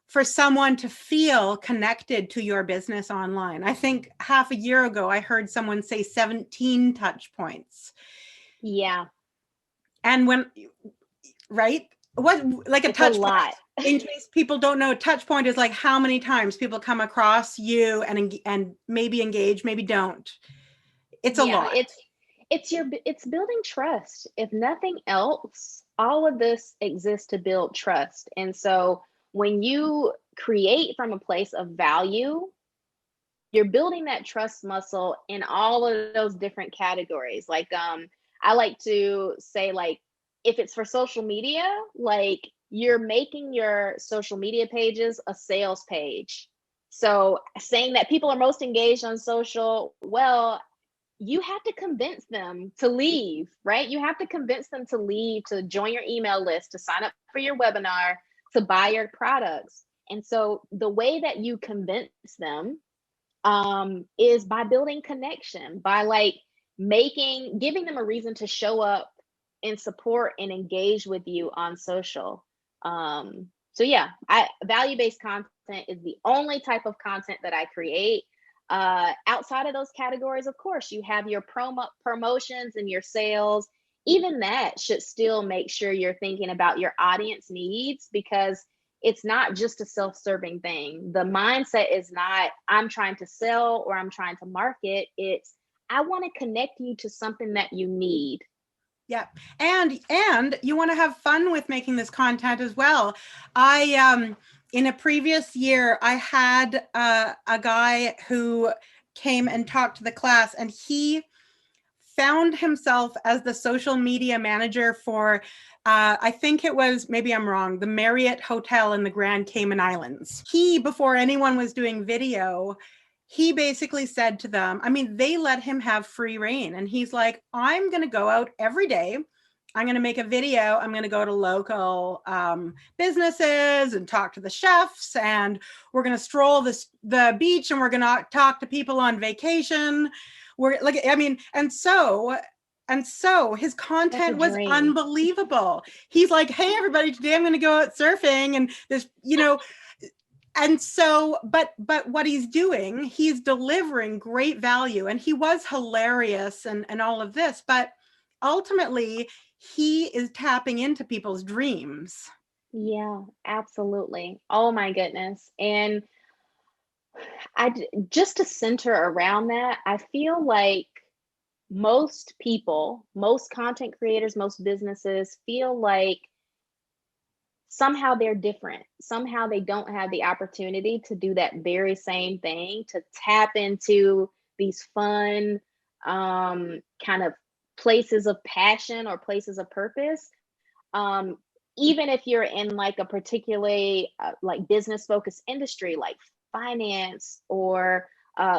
for someone to feel connected to your business online. I think half a year ago, I heard someone say 17 touch points. Yeah. And right? What, like a touch point, in case people don't know, touch point is like how many times people come across you and maybe engage, maybe don't. It's a lot. It's building trust. If nothing else, all of this exists to build trust. And so when you create from a place of value, you're building that trust muscle in all of those different categories. Like, I like to say, like, if it's for social media, like, you're making your social media pages a sales page. So saying that people are most engaged on social, well, you have to convince them to leave, right? You have to convince them to leave, to join your email list, to sign up for your webinar, to buy your products. And so the way that you convince them is by building connection, by like giving them a reason to show up and support and engage with you on social. So yeah, value-based content is the only type of content that I create. Outside of those categories, of course, you have your promotions and your sales. Even that should still make sure you're thinking about your audience needs, because it's not just a self-serving thing. The mindset is not, I'm trying to sell or I'm trying to market. It's, I want to connect you to something that you need. Yeah. And you want to have fun with making this content as well. In a previous year, I had a guy who came and talked to the class, and he found himself as the social media manager for, I think it was, maybe I'm wrong, the Marriott Hotel in the Grand Cayman Islands. He, before anyone was doing video, he basically said to them, I mean, they let him have free reign. And he's like, I'm going to go out every day. I'm going to make a video. I'm going to go to local businesses and talk to the chefs. And we're going to stroll the beach, and we're going to talk to people on vacation. We're like, I mean, and so his content was unbelievable. He's like, hey, everybody, today I'm going to go out surfing. And there's, and so, but what he's doing, he's delivering great value, and he was hilarious and all of this, but ultimately he is tapping into people's dreams. Yeah, absolutely. Oh my goodness. And just to center around that, I feel like most people, most content creators, most businesses feel like somehow they're different. Somehow they don't have the opportunity to do that very same thing, to tap into these fun kind of places of passion or places of purpose. Even if you're in like a particularly like business focused industry, like finance or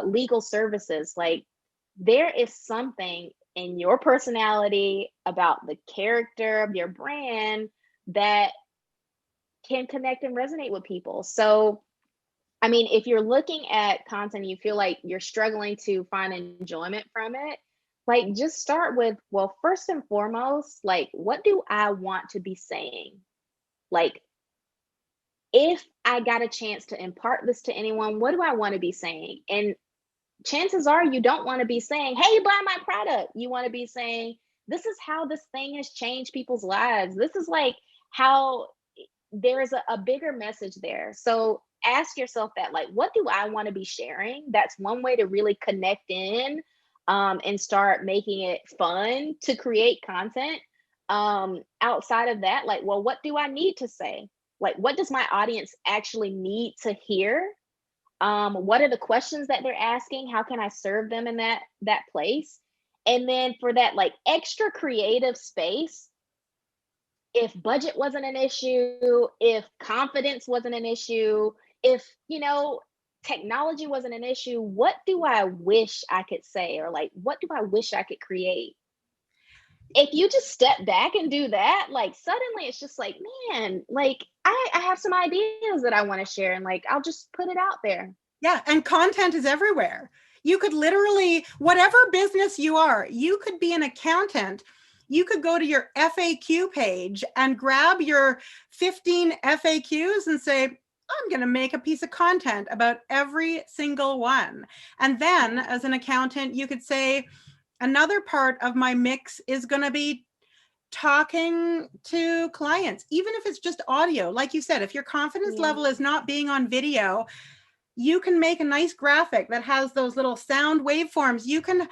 legal services, like there is something in your personality, about the character of your brand, that can connect and resonate with people. So, I mean, if you're looking at content, you feel like you're struggling to find enjoyment from it, like just start with, well, first and foremost, like, what do I want to be saying? Like, if I got a chance to impart this to anyone, what do I want to be saying? And chances are you don't want to be saying, hey, buy my product. You want to be saying, this is how this thing has changed people's lives. This is like how there is a bigger message there. So ask yourself that, like, what do I want to be sharing? That's one way to really connect in and start making it fun to create content. Outside of that, like, well, what do I need to say? like, what does my audience actually need to hear? What are the questions that they're asking? How can I serve them in that place? And then for that like extra creative space, if budget wasn't an issue, if confidence wasn't an issue, if, technology wasn't an issue, what do I wish I could say? Or like, what do I wish I could create? If you just step back and do that, like suddenly it's just like, man, like I have some ideas that I want to share, and like I'll just put it out there. Yeah, and content is everywhere. You could literally, whatever business you are, you could be an accountant. You could go to your FAQ page and grab your 15 FAQs and say, I'm going to make a piece of content about every single one. And then as an accountant, you could say, another part of my mix is going to be talking to clients, even if it's just audio. Like you said, if your confidence level is not being on video, you can make a nice graphic that has those little sound waveforms. You can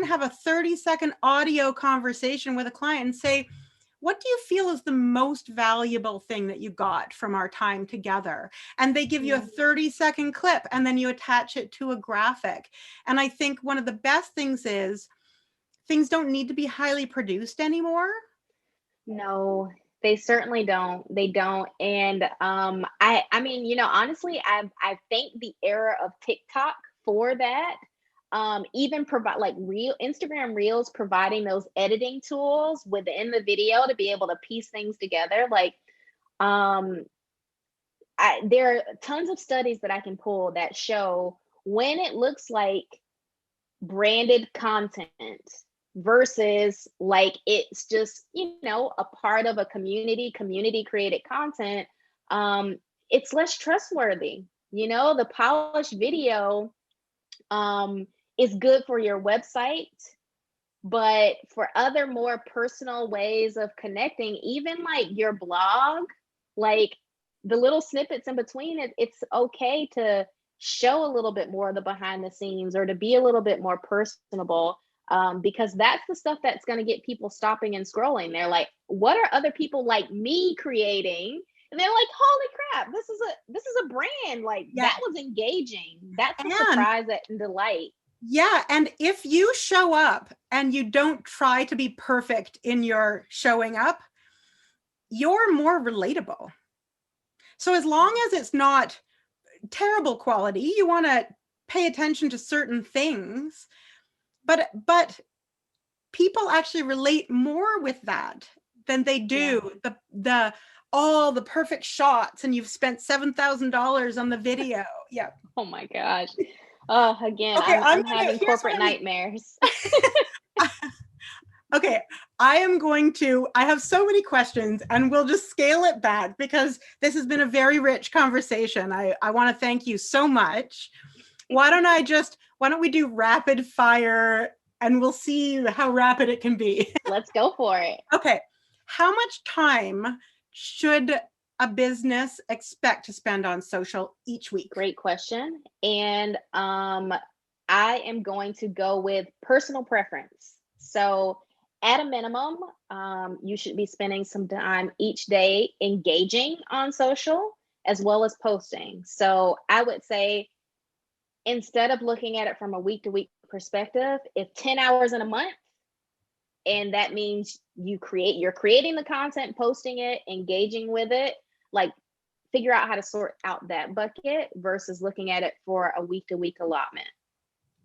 have a 30-second audio conversation with a client and say, what do you feel is the most valuable thing that you got from our time together? And they give you a 30-second clip, and then you attach it to a graphic. And I think one of the best things is things don't need to be highly produced anymore. No, they certainly don't. They don't. And I mean, honestly, I thank the era of TikTok for that. Even provide like Instagram Reels, providing those editing tools within the video to be able to piece things together. Like there are tons of studies that I can pull that show when it looks like branded content versus like it's just a part of a community created content, it's less trustworthy. The polished video is good for your website, but for other more personal ways of connecting, even like your blog, like the little snippets in between it, it's okay to show a little bit more of the behind the scenes or to be a little bit more personable, because that's the stuff that's going to get people stopping and scrolling. They're like, what are other people like me creating? And they're like, holy crap, this is a brand. Like that was engaging. That's a surprise and delight. Yeah. And if you show up and you don't try to be perfect in your showing up, you're more relatable. So as long as it's not terrible quality, you want to pay attention to certain things, but people actually relate more with that than they do the all the perfect shots and you've spent $7,000 on the video. Yeah. Oh my gosh. Again, okay, I'm having corporate nightmares. Okay, I have so many questions, and we'll just scale it back because this has been a very rich conversation. I want to thank you so much. Why don't we do rapid fire and we'll see how rapid it can be. Let's go for it. Okay. How much time should a business expect to spend on social each week? Great question. And I am going to go with personal preference. So at a minimum, you should be spending some time each day engaging on social as well as posting. So I would say, instead of looking at it from a week to week perspective, if 10 hours in a month, and that means you're creating the content, posting it, engaging with it, like figure out how to sort out that bucket versus looking at it for a week to week allotment.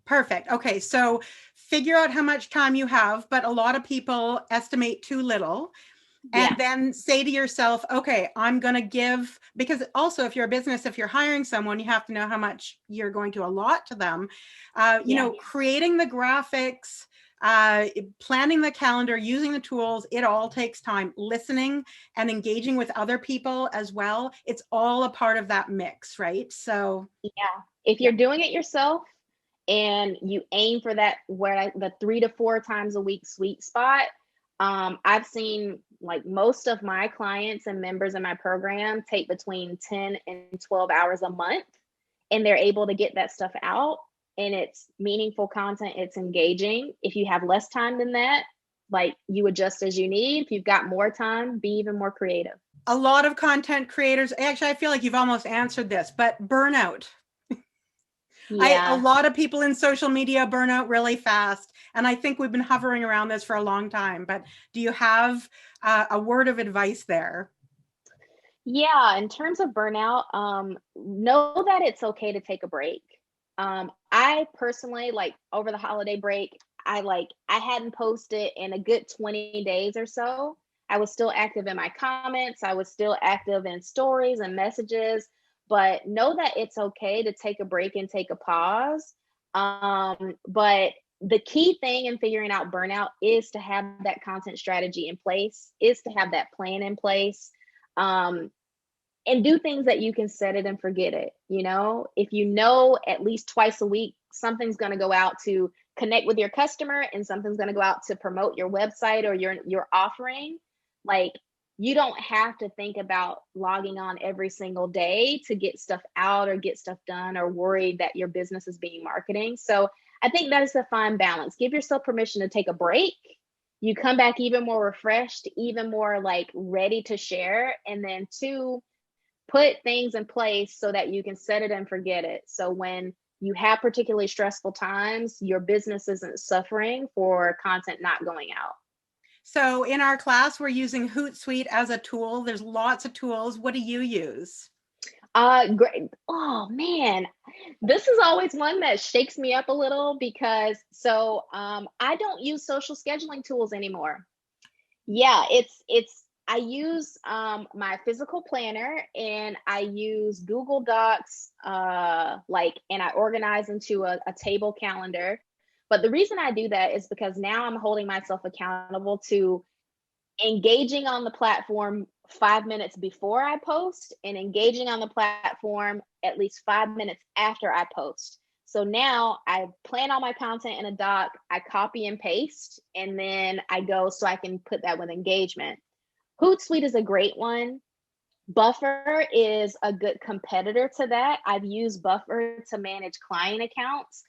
Perfect. Okay. So figure out how much time you have, but a lot of people estimate too little. And then say to yourself, okay, I'm going to give, because also if you're a business, if you're hiring someone, you have to know how much you're going to allot to them. Creating the graphics, planning the calendar, using the tools, it all takes time. Listening and engaging with other people as well. It's all a part of that mix, right? So if you're doing it yourself and you aim for that, the 3 to 4 times a week sweet spot, I've seen like most of my clients and members in my program take between 10 and 12 hours a month, and they're able to get that stuff out, and it's meaningful content, it's engaging. If you have less time than that, like you adjust as you need. If you've got more time, be even more creative. A lot of content creators, actually, I feel like you've almost answered this, but burnout. A Yeah. lot of people in social media burn out really fast. And I think we've been hovering around this for a long time, but do you have a word of advice there? Yeah, in terms of burnout, know that it's okay to take a break. I personally, like over the holiday break, I hadn't posted in a good 20 days or so. I was still active in my comments, I was still active in stories and messages, but know that it's okay to take a break and take a pause. But the key thing in figuring out burnout is to have that content strategy in place, is to have that plan in place. Um, and do things that you can set it and forget it. You know, if you know at least twice a week something's going to go out to connect with your customer and something's going to go out to promote your website or your offering, like you don't have to think about logging on every single day to get stuff out or get stuff done or worried that your business is being marketing. So I think that is a fine balance. Give yourself permission to take a break. You come back even more refreshed, even more like ready to share. And then two, put things in place so that you can set it and forget it. So when you have particularly stressful times, your business isn't suffering for content not going out. So in our class, we're using Hootsuite as a tool. There's lots of tools. What do you use? Great. Oh man, this is always one that shakes me up a little because I don't use social scheduling tools anymore. Yeah, it's I use my physical planner and I use Google Docs and I organize into a table calendar. But the reason I do that is because now I'm holding myself accountable to engaging on the platform 5 minutes before I post and engaging on the platform at least 5 minutes after I post. So now I plan all my content in a doc, I copy and paste, and then I go so I can put that with engagement. Hootsuite is a great one. Buffer is a good competitor to that. I've used Buffer to manage client accounts.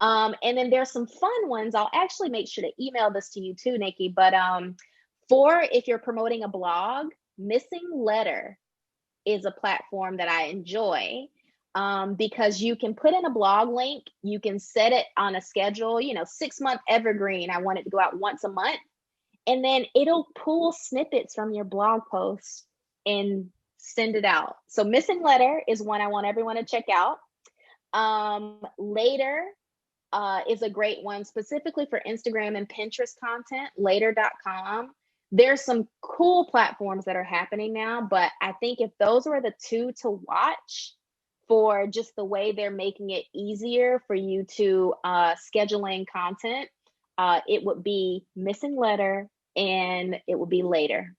And then there's some fun ones. I'll actually make sure to email this to you too, Nikki. But for if you're promoting a blog, Missing Letter is a platform that I enjoy because you can put in a blog link, you can set it on a schedule, 6 month evergreen. I want it to go out once a month, and then it'll pull snippets from your blog post and send it out. So Missing Letter is one I want everyone to check out. Later is a great one specifically for Instagram and Pinterest content, later.com. There's some cool platforms that are happening now, but I think if those are the two to watch for just the way they're making it easier for you to schedule in content, it would be Missing Letter and it would be Later.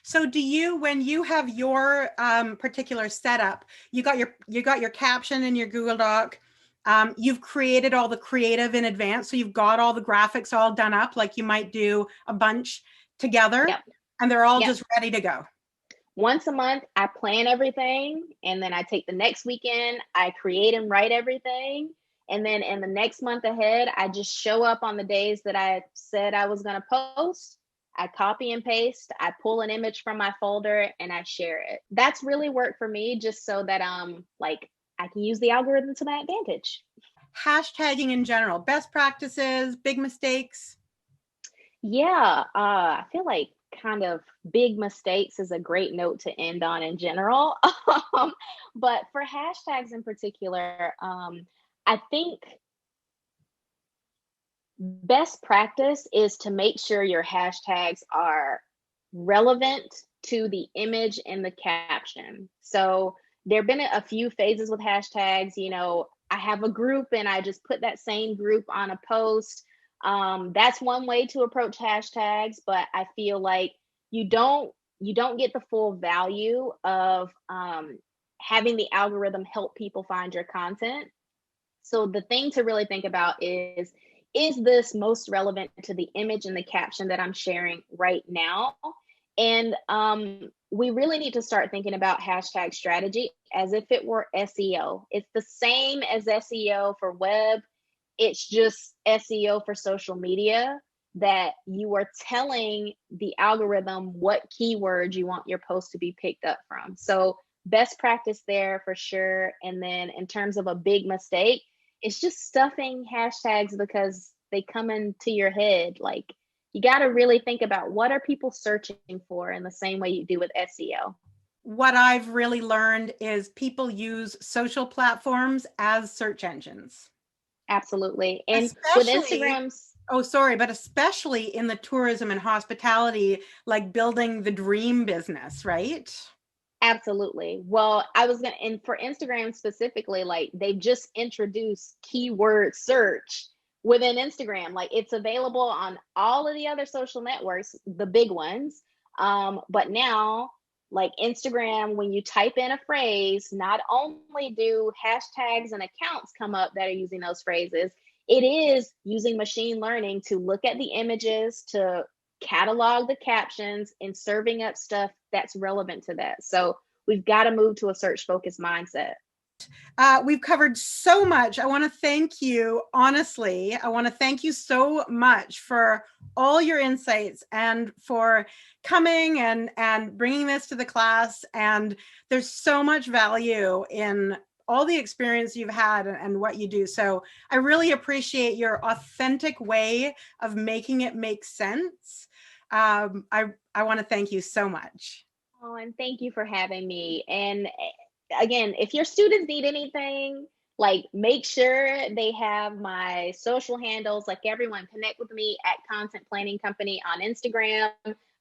So do you, when you have your particular setup, you got your caption in your Google Doc, you've created all the creative in advance, so you've got all the graphics all done up, like you might do a bunch together, Yep. and they're all Yep. just ready to go. Once a month, I plan everything, and then I take the next weekend, I create and write everything. And then in the next month ahead, I just show up on the days that I said I was going to post. I copy and paste, I pull an image from my folder and I share it. That's really worked for me just so that I can use the algorithm to my advantage. Hashtagging in general, best practices, big mistakes. Yeah, I feel like kind of big mistakes is a great note to end on in general. But for hashtags in particular, I think best practice is to make sure your hashtags are relevant to the image and the caption. So there have been a few phases with hashtags. I have a group and I just put that same group on a post. That's one way to approach hashtags, but I feel like you don't get the full value of having the algorithm help people find your content. So the thing to really think about is this most relevant to the image and the caption that I'm sharing right now? And we really need to start thinking about hashtag strategy as if it were SEO. It's the same as SEO for web, it's just SEO for social media. that you are telling the algorithm what keywords you want your post to be picked up from. So best practice there for sure. And then in terms of a big mistake, it's just stuffing hashtags because they come into your head. Like, you got to really think about what are people searching for in the same way you do with SEO. What I've really learned is people use social platforms as search engines. Absolutely. And with Especially, Instagram's, oh, sorry, but especially in the tourism and hospitality, like building the dream business, right? absolutely. Well, I was going to, and for Instagram specifically, like they've just introduced keyword search within Instagram. Like it's available on all of the other social networks, the big ones. But now, like Instagram, when you type in a phrase, not only do hashtags and accounts come up that are using those phrases, it is using machine learning to look at the images, to catalog the captions, and serving up stuff that's relevant to that. So we've got to move to a search focused mindset. We've covered so much. I want to thank you, honestly. I want to thank you so much for all your insights and for coming and bringing this to the class. And there's so much value in all the experience you've had and what you do. So I really appreciate your authentic way of making it make sense. I want to thank you so much. Oh, and thank you for having me. And again, if your students need anything, like make sure they have my social handles. Like everyone, connect with me at Content Planning Company on Instagram.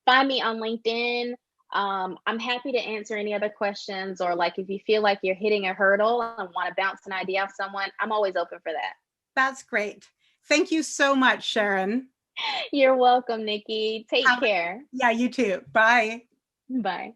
Find me on LinkedIn. I'm happy to answer any other questions, or like if you feel like you're hitting a hurdle and want to bounce an idea off someone, I'm always open for that. That's great. Thank you so much, Sharon. You're welcome, Nikki. Take care. Yeah, you too. Bye. Bye.